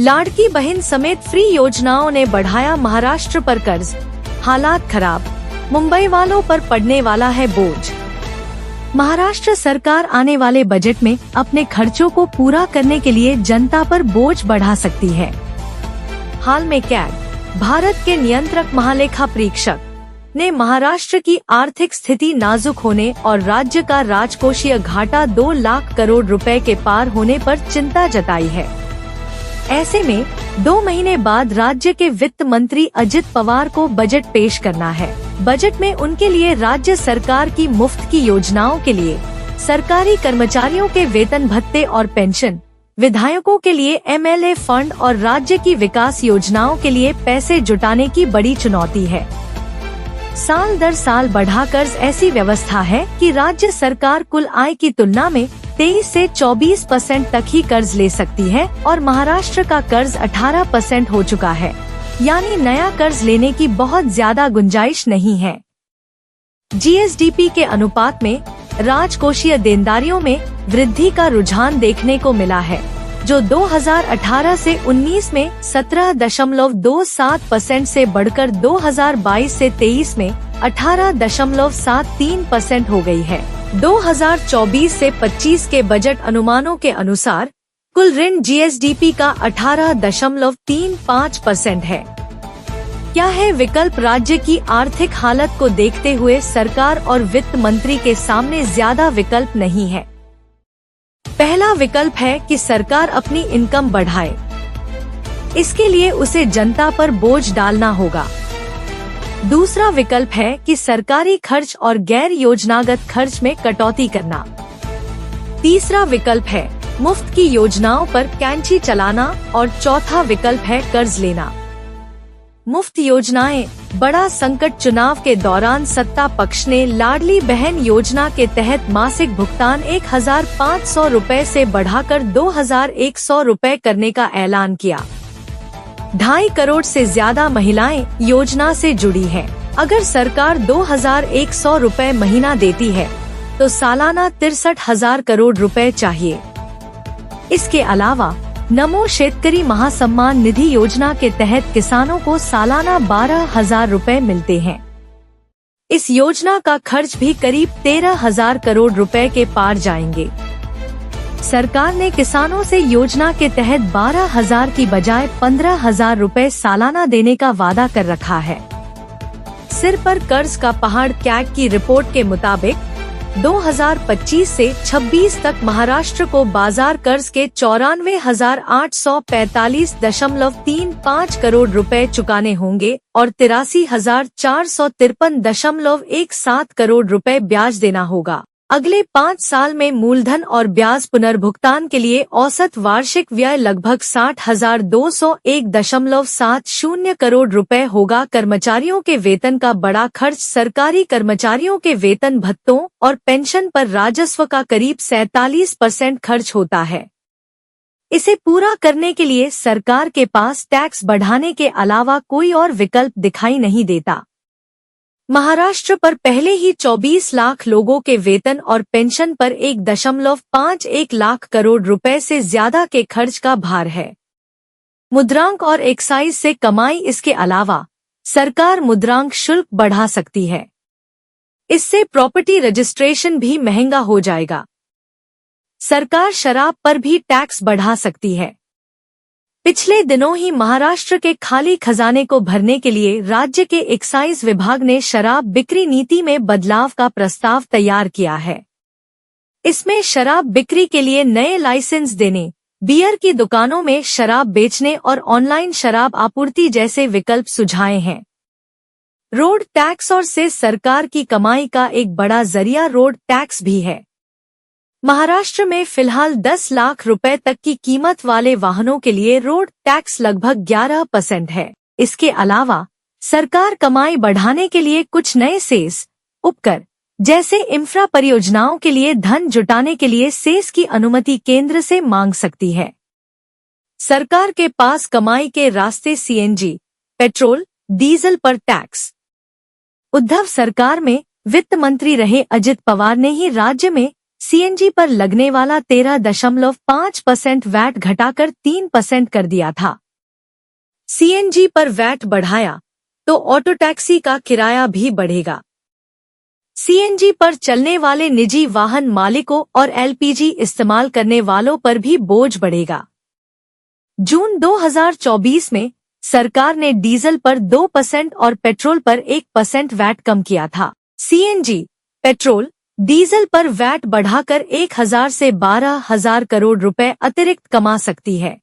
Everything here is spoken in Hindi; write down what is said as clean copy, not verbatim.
लाड़की बहन समेत फ्री योजनाओं ने बढ़ाया महाराष्ट्र पर कर्ज, हालात खराब, मुंबई वालों पर पड़ने वाला है बोझ। महाराष्ट्र सरकार आने वाले बजट में अपने खर्चों को पूरा करने के लिए जनता पर बोझ बढ़ा सकती है। हाल में कैग, भारत के नियंत्रक महालेखा परीक्षक ने महाराष्ट्र की आर्थिक स्थिति नाजुक होने और राज्य का राजकोषीय घाटा 2 लाख करोड़ रुपए के पार होने पर चिंता जताई है। ऐसे में 2 महीने बाद राज्य के वित्त मंत्री अजित पवार को बजट पेश करना है। बजट में उनके लिए राज्य सरकार की मुफ्त की योजनाओं के लिए, सरकारी कर्मचारियों के वेतन भत्ते और पेंशन, विधायकों के लिए MLA फंड और राज्य की विकास योजनाओं के लिए पैसे जुटाने की बड़ी चुनौती है। साल दर साल बढ़ा कर्ज ऐसी व्यवस्था है कि राज्य सरकार कुल आय की तुलना में 23 से 24% तक ही कर्ज ले सकती है और महाराष्ट्र का कर्ज 18% हो चुका है, यानी नया कर्ज लेने की बहुत ज्यादा गुंजाइश नहीं है। GSDP के अनुपात में राजकोषीय देनदारियों में वृद्धि का रुझान देखने को मिला है, जो 2018 से 19 में 17.27% से बढ़कर 2022 से 23 में 18.73% हो गई है। 2024 से 25 के बजट अनुमानों के अनुसार कुल ऋण GSDP का 18.35% है। क्या है विकल्प? राज्य की आर्थिक हालत को देखते हुए सरकार और वित्त मंत्री के सामने ज्यादा विकल्प नहीं है। पहला विकल्प है कि सरकार अपनी इनकम बढ़ाए। इसके लिए उसे जनता पर बोझ डालना होगा। दूसरा विकल्प है कि सरकारी खर्च और गैर योजनागत खर्च में कटौती करना। तीसरा विकल्प है मुफ्त की योजनाओं पर कैंची चलाना और चौथा विकल्प है कर्ज लेना। मुफ्त योजनाएं, बड़ा संकट। चुनाव के दौरान सत्ता पक्ष ने लाडली बहन योजना के तहत मासिक भुगतान 1,500 रुपए से बढ़ाकर 2,100 रुपए करने का ऐलान किया। 2.5 करोड़ से ज्यादा महिलाएं योजना से जुड़ी हैं। अगर सरकार 2,100 रुपए महीना देती है तो सालाना 63,000 करोड़ रुपए चाहिए। इसके अलावा नमो शेतकरी महासम्मान निधि योजना के तहत किसानों को सालाना 12,000 रुपए मिलते हैं। इस योजना का खर्च भी करीब 13,000 करोड़ रुपए के पार जाएंगे। सरकार ने किसानों से योजना के तहत 12,000 की बजाय 15,000 रुपए सालाना देने का वादा कर रखा है। सिर पर कर्ज का पहाड़। कैग की रिपोर्ट के मुताबिक 2025 से 26 तक महाराष्ट्र को बाजार कर्ज के 94,845.35 करोड़ रुपए चुकाने होंगे और 83,453.17 करोड़ रुपए ब्याज देना होगा। अगले 5 साल में मूलधन और ब्याज पुनर्भुगतान के लिए औसत वार्षिक व्यय लगभग 60,201.70 करोड़ रुपए होगा। कर्मचारियों के वेतन का बड़ा खर्च। सरकारी कर्मचारियों के वेतन भत्तों और पेंशन पर राजस्व का करीब 47% खर्च होता है। इसे पूरा करने के लिए सरकार के पास टैक्स बढ़ाने के अलावा कोई और विकल्प दिखाई नहीं देता। महाराष्ट्र पर पहले ही 24 लाख लोगों के वेतन और पेंशन पर 1.51 लाख करोड़ रुपए से ज्यादा के खर्च का भार है। मुद्रांक और एक्साइज से कमाई। इसके अलावा सरकार मुद्रांक शुल्क बढ़ा सकती है। इससे प्रॉपर्टी रजिस्ट्रेशन भी महंगा हो जाएगा। सरकार शराब पर भी टैक्स बढ़ा सकती है। पिछले दिनों ही महाराष्ट्र के खाली खजाने को भरने के लिए राज्य के एक्साइज विभाग ने शराब बिक्री नीति में बदलाव का प्रस्ताव तैयार किया है। इसमें शराब बिक्री के लिए नए लाइसेंस देने, बियर की दुकानों में शराब बेचने और ऑनलाइन शराब आपूर्ति जैसे विकल्प सुझाए हैं। रोड टैक्स और से सरकार की कमाई का एक बड़ा जरिया रोड टैक्स भी है। महाराष्ट्र में फिलहाल 10 लाख रुपए तक की कीमत वाले वाहनों के लिए रोड टैक्स लगभग 11% है। इसके अलावा सरकार कमाई बढ़ाने के लिए कुछ नए सेस, उपकर जैसे इंफ्रा परियोजनाओं के लिए धन जुटाने के लिए सेस की अनुमति केंद्र से मांग सकती है। सरकार के पास कमाई के रास्ते। CNG, पेट्रोल, डीजल पर टैक्स। उद्धव सरकार में वित्त मंत्री रहे अजित पवार ने ही राज्य में सीएनजी पर लगने वाला 13.5% वैट घटाकर 3% कर दिया था। सीएनजी पर वैट बढ़ाया तो ऑटो टैक्सी का किराया भी बढ़ेगा। सीएनजी पर चलने वाले निजी वाहन मालिकों और एलपीजी इस्तेमाल करने वालों पर भी बोझ बढ़ेगा। जून 2024 में सरकार ने डीजल पर 2% और पेट्रोल पर 1% वैट कम किया था। सीएनजी, पेट्रोल, डीजल पर वैट बढ़ाकर 1,000 से 12,000 करोड़ रुपए अतिरिक्त कमा सकती है।